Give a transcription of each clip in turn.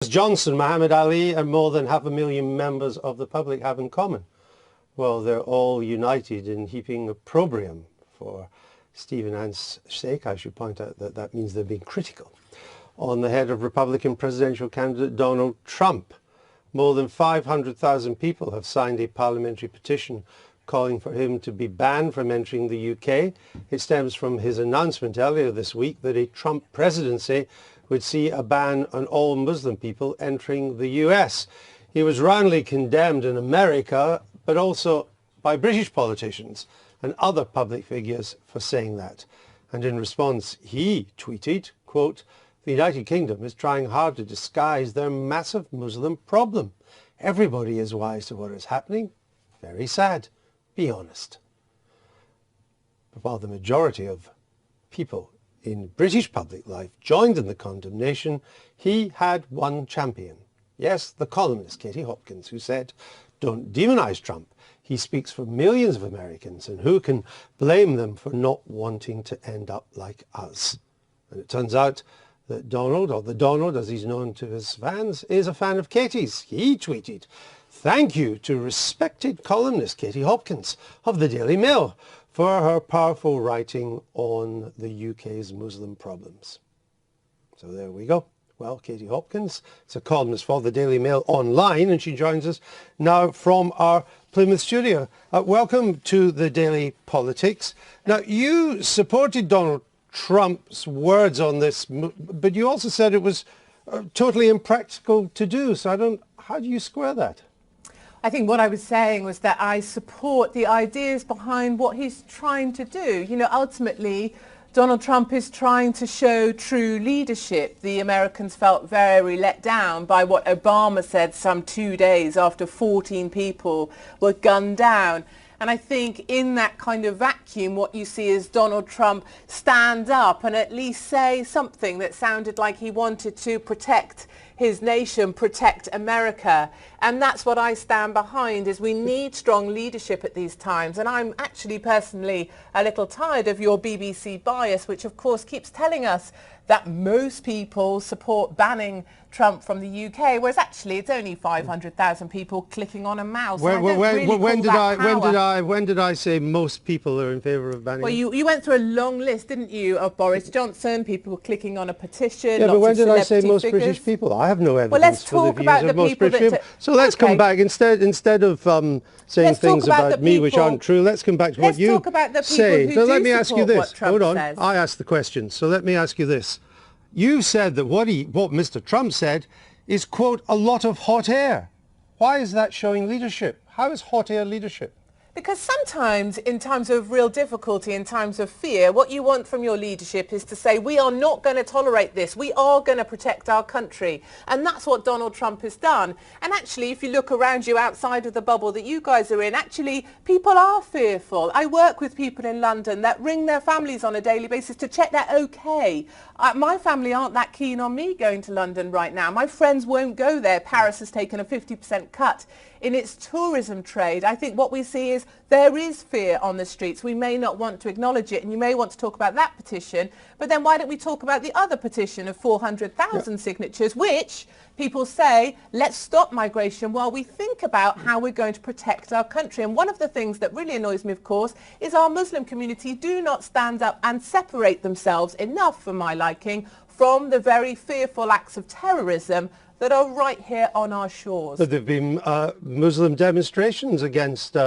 Johnson, Muhammad Ali and more than 500,000 members of the public have in common? Well, they're all united in heaping opprobrium. For Stephen Ann's sake, I should point out that that means they're being critical on the head of Republican presidential candidate Donald Trump. More than 500,000 people have signed a parliamentary petition calling for him to be banned from entering the UK. It stems from his announcement earlier this week that a Trump presidency would see a ban on all Muslim people entering the US. He was roundly condemned in America, but also by British politicians and other public figures for saying that. And in response, he tweeted, quote, "The United Kingdom is trying hard to disguise their massive Muslim problem. Everybody is wise to what is happening. Very sad. Be honest." But while the majority of people in British public life joined in the condemnation, he had one champion. Yes, the columnist Katie Hopkins, who said, "Don't demonize Trump. He speaks for millions of Americans, and who can blame them for not wanting to end up like us?" And it turns out that Donald, or the Donald as he's known to his fans, is a fan of Katie's. He tweeted, "Thank you to respected columnist Katie Hopkins of the Daily Mail for her powerful writing on the UK's Muslim problems." So there we go. Well, Katie Hopkins is a columnist for the Daily Mail online, and she joins us now from our Plymouth studio. Welcome to the Daily Politics. Now, you supported Donald Trump's words on this, but you also said it was totally impractical to do. So how do you square that? I think what I was saying was that I support the ideas behind what he's trying to do. You know, ultimately, Donald Trump is trying to show true leadership. The Americans felt very let down by what Obama said some 2 days after 14 people were gunned down. And I think in that kind of vacuum, what you see is Donald Trump stand up and at least say something that sounded like he wanted to protect his nation, protect America. And that's what I stand behind, is we need strong leadership at these times. And I'm actually personally a little tired of your BBC bias, which of course keeps telling us that most people support banning Trump from the UK, whereas actually it's only 500,000 people clicking on a mouse. When did I say most people are in favour of banning? Well, you went through a long list, didn't you, of Boris Johnson, people clicking on a petition. Yeah, lots but when of did I say most figures. British people? I have no evidence. Well, let's for talk the about views the of most people British people. So let's come back instead of saying things about me which aren't true. Let's come back to what you say. So let me ask you this. Hold on. I asked the question. So let me ask you this. You said that what Mr. Trump said is, quote, a lot of hot air. Why is that showing leadership? How is hot air leadership? Because sometimes in times of real difficulty, in times of fear, what you want from your leadership is to say, we are not going to tolerate this. We are going to protect our country. And that's what Donald Trump has done. And actually, if you look around you outside of the bubble that you guys are in, actually, people are fearful. I work with people in London that ring their families on a daily basis to check they're okay. My family aren't that keen on me going to London right now. My friends won't go there. Paris has taken a 50% cut in its tourism trade. I think what we see is there is fear on the streets. We may not want to acknowledge it, and you may want to talk about that petition, but then why don't we talk about the other petition of 400,000 signatures, which people say, let's stop migration while we think about how we're going to protect our country. And one of the things that really annoys me, of course, is our Muslim community do not stand up and separate themselves enough, for my liking, from the very fearful acts of terrorism that are right here on our shores. But there have been Muslim demonstrations against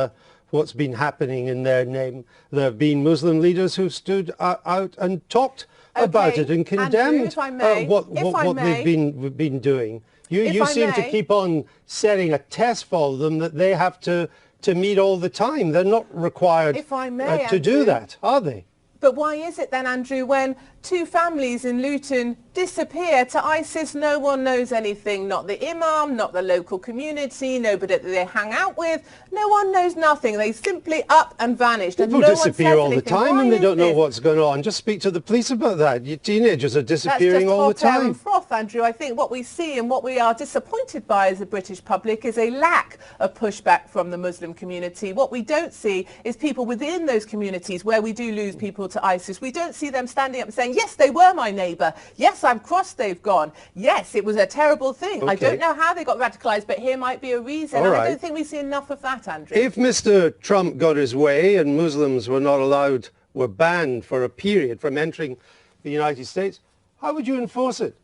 what's been happening in their name. There have been Muslim leaders who stood out and talked about it and condemned what they've been doing. You seem to keep on setting a test for them that they have to meet all the time. They're not required to do that, are they? But why is it then, Andrew, when two families in Luton disappear to ISIS, no one knows anything, not the imam, not the local community, nobody that they hang out with, no one knows nothing. They simply up and vanished. People disappear all the time and they don't know what's going on. Just speak to the police about that. Your teenagers are disappearing all the time. That's just hot air and froth, Andrew. I think what we see and what we are disappointed by as a British public is a lack of pushback from the Muslim community. What we don't see is people within those communities where we do lose people to ISIS. We don't see them standing up and saying, saying, yes, they were my neighbour. Yes, I'm cross they've gone. Yes, it was a terrible thing. I don't know how they got radicalised, but here might be a reason. I don't think we see enough of that, Andrew. If Mr. Trump got his way and Muslims were banned for a period from entering the United States, how would you enforce it?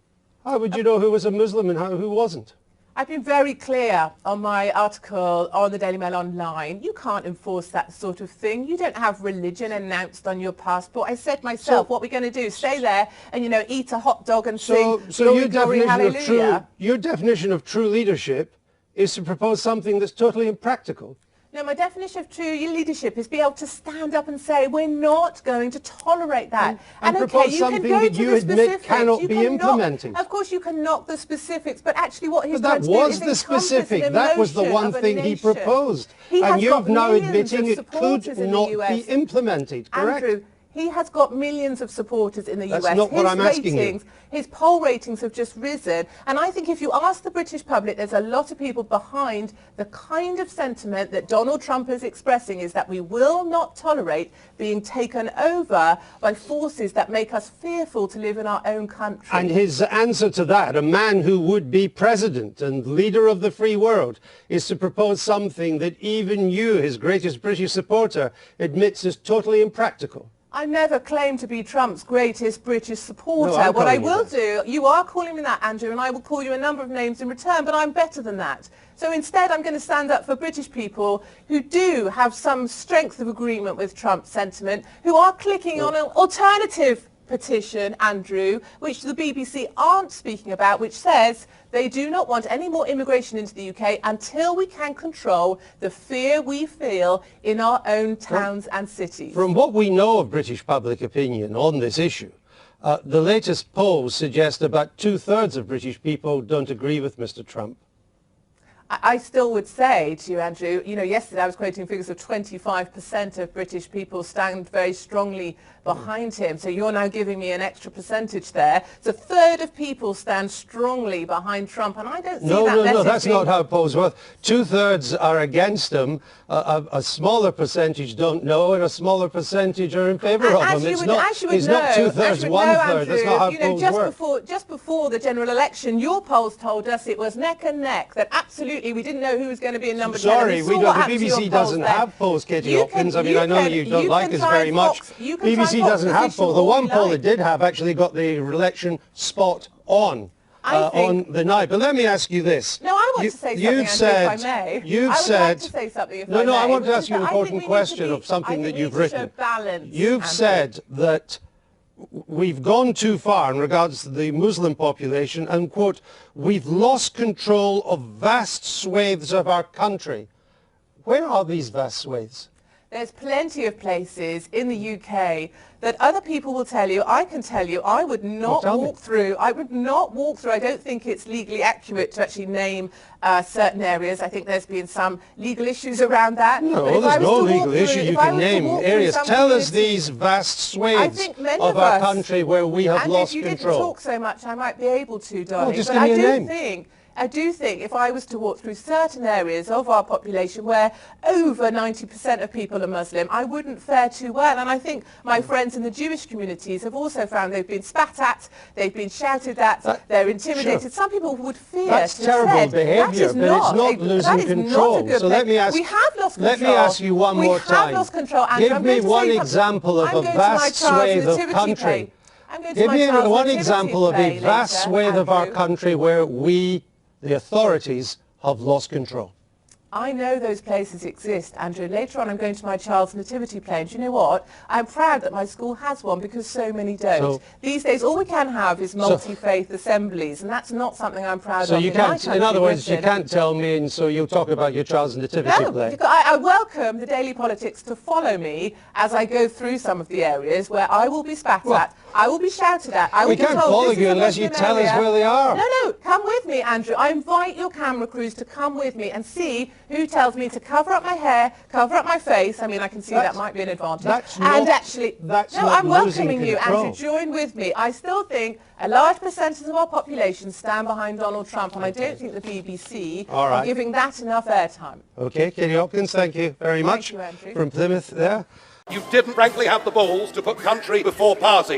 How would you know who was a Muslim and who wasn't? I've been very clear on my article on the Daily Mail Online. You can't enforce that sort of thing. You don't have religion announced on your passport. I said myself, what we're going to do, stay there and, you know, eat a hot dog and sing glory, glory, hallelujah. Your definition of true leadership is to propose something that's totally impractical. No, my definition of true leadership is be able to stand up and say, we're not going to tolerate that. And propose something that you admit cannot be implemented. Of course, you can knock the specifics, but actually what he's trying to do is the specific. That was the one thing he proposed. And you're now admitting it could not be implemented, correct? Andrew, he has got millions of supporters in the US. That's not what I'm asking you. His poll ratings have just risen. And I think if you ask the British public, there's a lot of people behind the kind of sentiment that Donald Trump is expressing, is that we will not tolerate being taken over by forces that make us fearful to live in our own country. And his answer to that, a man who would be president and leader of the free world, is to propose something that even you, his greatest British supporter, admits is totally impractical. I never claim to be Trump's greatest British supporter. No, what I will do, you are calling me that, Andrew, and I will call you a number of names in return, but I'm better than that. So instead, I'm going to stand up for British people who do have some strength of agreement with Trump's sentiment, who are clicking on an alternative petition, Andrew, which the BBC aren't speaking about, which says they do not want any more immigration into the UK until we can control the fear we feel in our own towns and cities. From what we know of British public opinion on this issue, the latest polls suggest about 2/3 of British people don't agree with Mr. Trump. I still would say to you, Andrew, you know, yesterday I was quoting figures of 25% of British people stand very strongly behind him. So you're now giving me an extra percentage there. So a third of people stand strongly behind Trump, and I don't see that message. No, that's not how polls work. 2/3 are against him. A smaller percentage don't know, and a smaller percentage are in favour of him. It's not 2/3, 1/3. That's not how polls work. Just before the general election, your polls told us it was neck and neck, that absolutely we didn't know who was going to be in number 10. Sorry, the BBC doesn't have polls, Katie Hopkins. I mean, I know you don't like us very much. BBC doesn't have polls. The one poll it did have actually got the election spot on the night. But let me ask you this. No, I want to say something, Andrew, if I may. You've said... I would like to say something, if I may. No, I want to ask you an important question of something that you've written. You've said that we've gone too far in regards to the Muslim population and, quote, we've lost control of vast swathes of our country. Where are these vast swathes? There's plenty of places in the UK that other people will tell you, I can tell you, I would not walk through. I would not walk through. I don't think it's legally accurate to actually name certain areas. I think there's been some legal issues around that. No, there's no legal issue. You can name areas. Tell us these vast swathes of our country where we have lost control. And if you didn't talk so much, I might be able to, darling. Well, just give me a name. I do think if I was to walk through certain areas of our population where over 90% of people are Muslim, I wouldn't fare too well. And I think my friends in the Jewish communities have also found they've been spat at, they've been shouted at, they're intimidated. Sure. Some people would fear. That's terrible behaviour, but it's not losing control. So let me ask, we have lost control. Let me ask you one more time. We have lost control. Give me one example of a vast swathe of country. Give me one example of a vast swathe of our country where we, the authorities, have lost control. I know those places exist, Andrew. Later on I'm going to my child's nativity play, and do you know what? I'm proud that my school has one because so many don't. So, these days all we can have is multi-faith assemblies, and that's not something I'm proud of. So you can't, in other words, you can't tell me, and so you'll talk about your child's nativity play. No, I welcome the Daily Politics to follow me as I go through some of the areas where I will be spat at, I will be shouted at, I will be told, we can't follow you unless you tell us where they are. No, come with me, Andrew. I invite your camera crews to come with me and see who tells me to cover up my hair, cover up my face. I mean, I can see that might be an advantage. I'm welcoming you, Andrew. Join with me. I still think a large percentage of our population stand behind Donald Trump, and I don't think the BBC are giving that enough airtime. Okay, Katie Hopkins, thank you very much. Thank you, Andrew. From Plymouth there. You didn't frankly have the balls to put country before party.